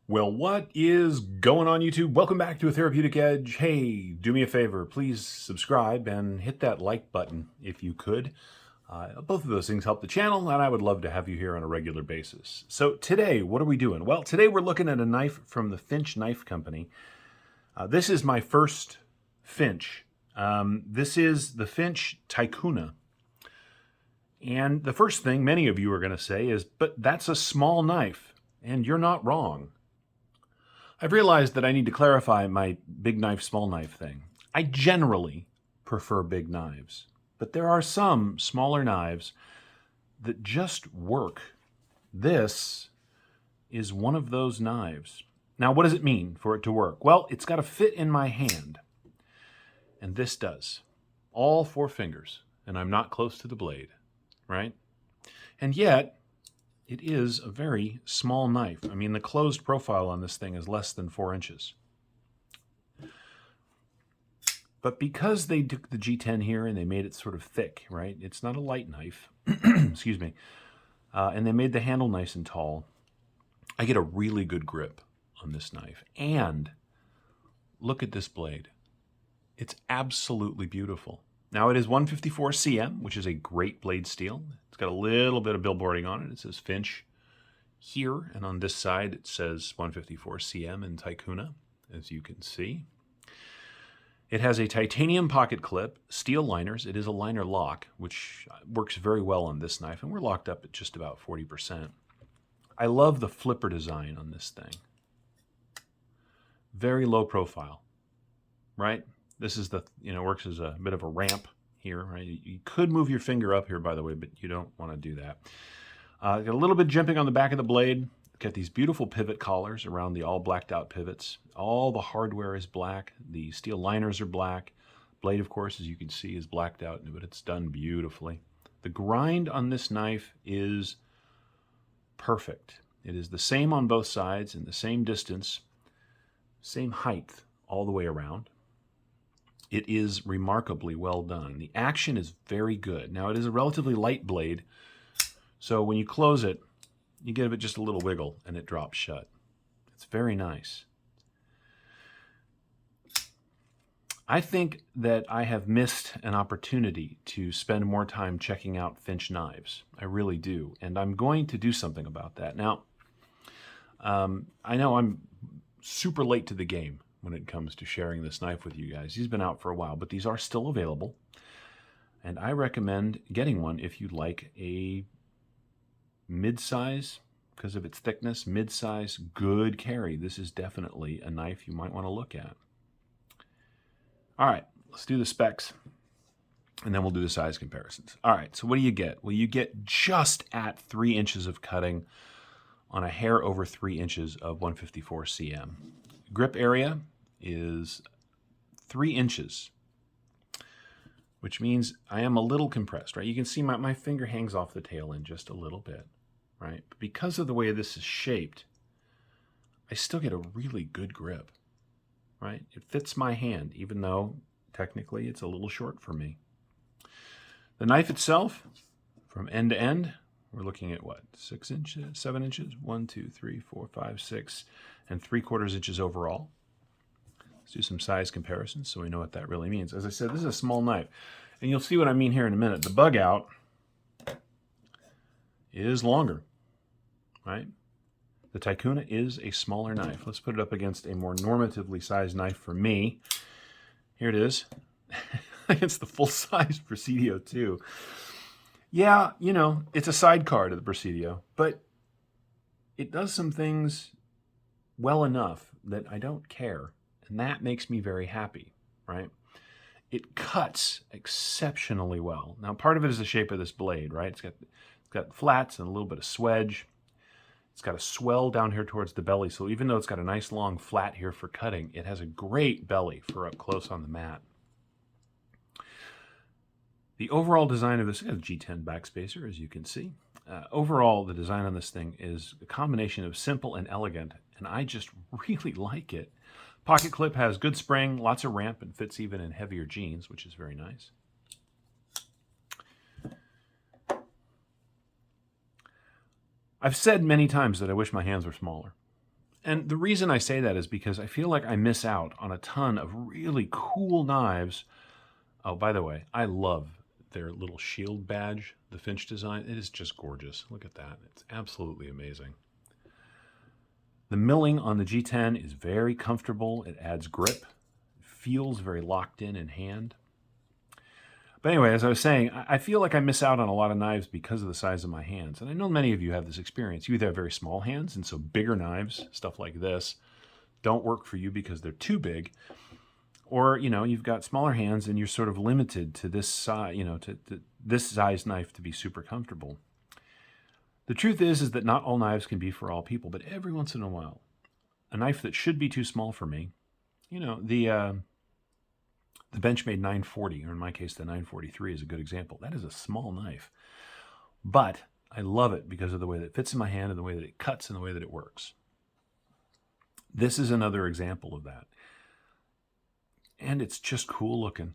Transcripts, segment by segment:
Well, what is going on, YouTube? Welcome back to A Therapeutic Edge. Hey, do me a favor, please subscribe and hit that like button if you could. Both of those things help the channel, and I would love to have you here on a regular basis. So today, what are we doing? Well, today we're looking at a knife from the Finch Knife Company. This is my first Finch. This is the Finch Tikuna. And the first thing many of you are going to say is, but that's a small knife, and you're not wrong. I've realized that I need to clarify my big knife, small knife thing. I generally prefer big knives, but there are some smaller knives that just work. This is one of those knives. Now, what does it mean for it to work? Well, it's got to fit in my hand, and this does. All 4 fingers, and I'm not close to the blade, right? And yet, it is a very small knife. I mean, the closed profile on this thing is less than 4 inches. But because they took the G10 here and they made it sort of thick, right? It's not a light knife, excuse me. And they made the handle nice and tall. I get a really good grip on this knife. And look at this blade. It's absolutely beautiful. Now it is 154 cm, which is a great blade steel. It's got a little bit of billboarding on it. It says Finch here, and on this side it says 154 cm in Tikuna, as you can see. It has a titanium pocket clip, steel liners. It is a liner lock, which works very well on this knife, and we're locked up at just about 40%. I love the flipper design on this thing. Very low profile, right? This is the, works as a bit of a ramp here, right? You could move your finger up here, by the way, but you don't want to do that. Got a little bit jimping on the back of the blade. Got these beautiful pivot collars around the all blacked out pivots. All the hardware is black. The steel liners are black. Blade, of course, as you can see, is blacked out, but it's done beautifully. The grind on this knife is perfect. It is the same on both sides and the same distance, same height all the way around. It is remarkably well done. The action is very good. Now, it is a relatively light blade, so when you close it, you give it just a little wiggle and it drops shut. It's very nice. I think that I have missed an opportunity to spend more time checking out Finch knives. I really do, and I'm going to do something about that. Now, I know I'm super late to the game when it comes to sharing this knife with you guys. He's been out for a while, but these are still available. And I recommend getting one if you like a mid-size, because of its thickness, mid-size, good carry. This is definitely a knife you might want to look at. All right, let's do the specs, and then we'll do the size comparisons. All right, so what do you get? Well, you get just at 3 inches of cutting on a hair over 3 inches of 154 cm. Grip area is 3 inches, which means I am a little compressed, right? You can see my finger hangs off the tail end just a little bit, right? But because of the way this is shaped, I still get a really good grip, right? It fits my hand, even though technically it's a little short for me. The knife itself, from end to end, we're looking at what, 6 inches, 7 inches? 1, 2, 3, 4, 5, 6, and 3/4 inches overall. Let's do some size comparisons so we know what that really means. As I said, this is a small knife, and you'll see what I mean here in a minute. The bug out is longer, right? The Tikuna is a smaller knife. Let's put it up against a more normatively sized knife for me. Here it is, against the full-size Presidio 2. Yeah, it's a sidecar to the Presidio, but it does some things well enough that I don't care, and that makes me very happy, right? It cuts exceptionally well. Now, part of it is the shape of this blade, right? It's got flats and a little bit of swedge. It's got a swell down here towards the belly, so even though it's got a nice long flat here for cutting, it has a great belly for up close on the mat. The overall design of this is a G10 backspacer, as you can see. Overall, the design on this thing is a combination of simple and elegant, and I just really like it. Pocket clip has good spring, lots of ramp, and fits even in heavier jeans, which is very nice. I've said many times that I wish my hands were smaller. And the reason I say that is because I feel like I miss out on a ton of really cool knives. Oh, by the way, I love their little shield badge, the Finch design. It is just gorgeous. Look at that. It's absolutely amazing. The milling on the G10 is very comfortable. It adds grip. It feels very locked in hand. But anyway, as I was saying, I feel like I miss out on a lot of knives because of the size of my hands. And I know many of you have this experience. You either have very small hands, and so bigger knives, stuff like this, don't work for you because they're too big. Or, you've got smaller hands and you're sort of limited to this size, to this size knife to be super comfortable. The truth is that not all knives can be for all people, but every once in a while, a knife that should be too small for me, the Benchmade 940, or in my case, the 943 is a good example. That is a small knife, but I love it because of the way that it fits in my hand and the way that it cuts and the way that it works. This is another example of that. And it's just cool looking.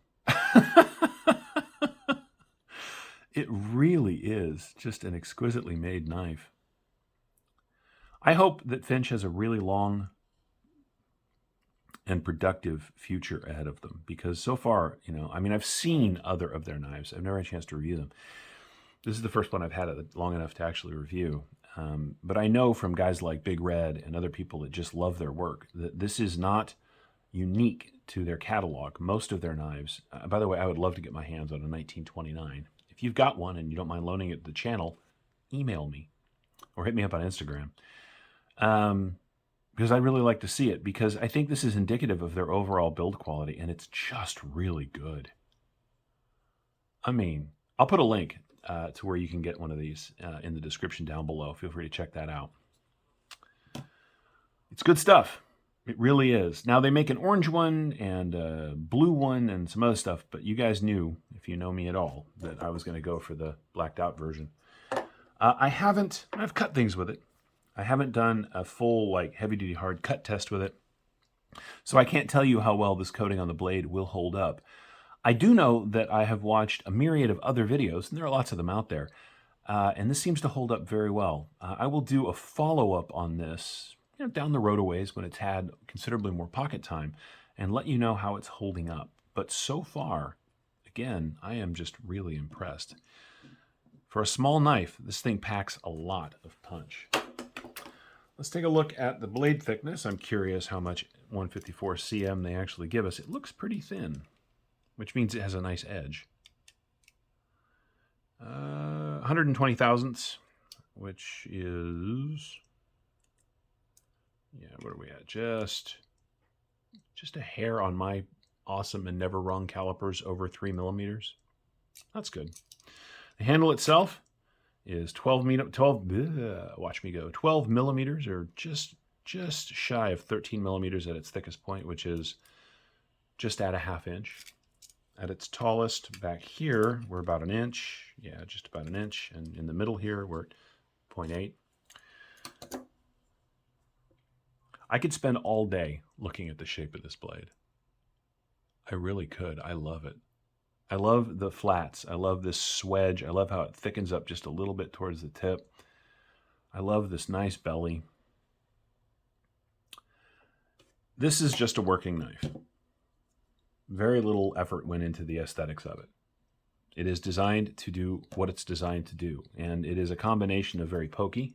It really is just an exquisitely made knife. I hope that Finch has a really long and productive future ahead of them, because so far, I've seen other of their knives. I've never had a chance to review them. This is the first one I've had long enough to actually review. But I know from guys like Big Red and other people that just love their work that this is not unique to their catalog. Most of their knives, by the way, I would love to get my hands on a 1929. If you've got one and you don't mind loaning it to the channel, email me or hit me up on Instagram. Because I'd really like to see it, because I think this is indicative of their overall build quality, and it's just really good. I mean, I'll put a link to where you can get one of these in the description down below. Feel free to check that out. It's good stuff. It really is. Now, they make an orange one and a blue one and some other stuff, but you guys knew, if you know me at all, that I was going to go for the blacked out version. I've cut things with it. I haven't done a full, heavy-duty hard cut test with it, so I can't tell you how well this coating on the blade will hold up. I do know that I have watched a myriad of other videos, and there are lots of them out there, and this seems to hold up very well. I will do a follow-up on this down the road a ways when it's had considerably more pocket time and let you know how it's holding up. But so far, again, I am just really impressed. For a small knife, this thing packs a lot of punch. Let's take a look at the blade thickness. I'm curious how much 154 cm they actually give us. It looks pretty thin, which means it has a nice edge. 120 thousandths, which is, what are we at? Just a hair on my awesome and never wrong calipers over 3 millimeters. That's good. The handle itself is 12 millimeters, or just shy of 13 millimeters at its thickest point, which is just at a ½ inch. At its tallest back here, we're about an inch. Yeah, just about an inch. And in the middle here, we're at 0.8. I could spend all day looking at the shape of this blade. I really could. I love it. I love the flats. I love this swedge. I love how it thickens up just a little bit towards the tip. I love this nice belly. This is just a working knife. Very little effort went into the aesthetics of it. It is designed to do what it's designed to do, and it is a combination of very pokey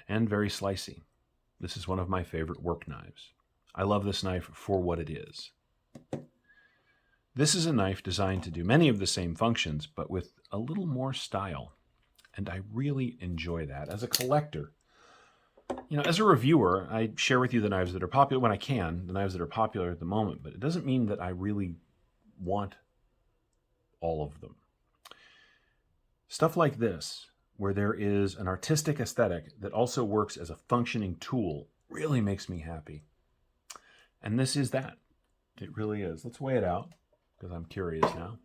and very slicey. This is one of my favorite work knives. I love this knife for what it is. This is a knife designed to do many of the same functions, but with a little more style. And I really enjoy that. As a collector, as a reviewer, I share with you the knives that are popular when I can, the knives that are popular at the moment, but it doesn't mean that I really want all of them. Stuff like this, where there is an artistic aesthetic that also works as a functioning tool, really makes me happy. And this is that. It really is. Let's weigh it out, because I'm curious now.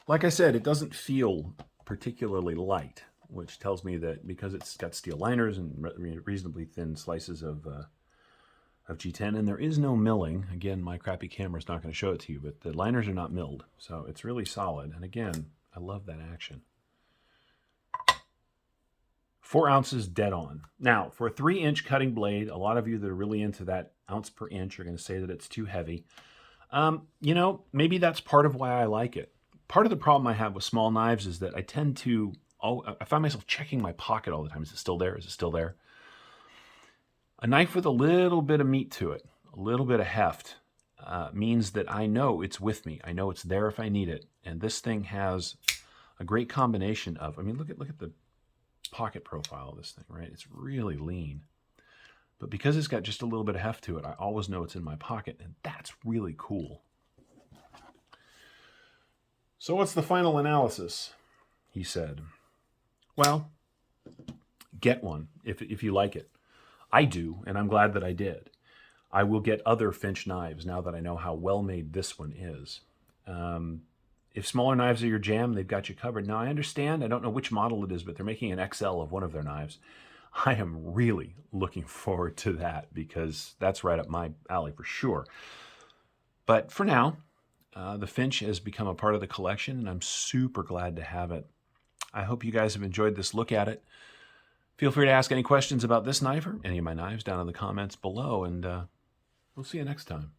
Like I said, it doesn't feel particularly light, which tells me that because it's got steel liners and reasonably thin slices of G10, and there is no milling. Again, my crappy camera's not going to show it to you, but the liners are not milled, so it's really solid. And again, I love that action. 4 ounces dead on. Now, for a 3-inch cutting blade, a lot of you that are really into that ounce per inch are going to say that it's too heavy. Maybe that's part of why I like it. Part of the problem I have with small knives is that I tend to, I find myself checking my pocket all the time. Is it still there? Is it still there? A knife with a little bit of meat to it, a little bit of heft, means that I know it's with me. I know it's there if I need it. And this thing has a great combination of, look at the pocket profile of this thing, right? It's really lean. But because it's got just a little bit of heft to it, I always know it's in my pocket, and that's really cool. So what's the final analysis? He said. Well, get one if you like it. I do, and I'm glad that I did. I will get other Finch knives now that I know how well made this one is. If smaller knives are your jam, they've got you covered. Now, I understand, I don't know which model it is, but they're making an XL of one of their knives. I am really looking forward to that because that's right up my alley for sure. But for now, the Finch has become a part of the collection, and I'm super glad to have it. I hope you guys have enjoyed this look at it. Feel free to ask any questions about this knife or any of my knives down in the comments below, and we'll see you next time.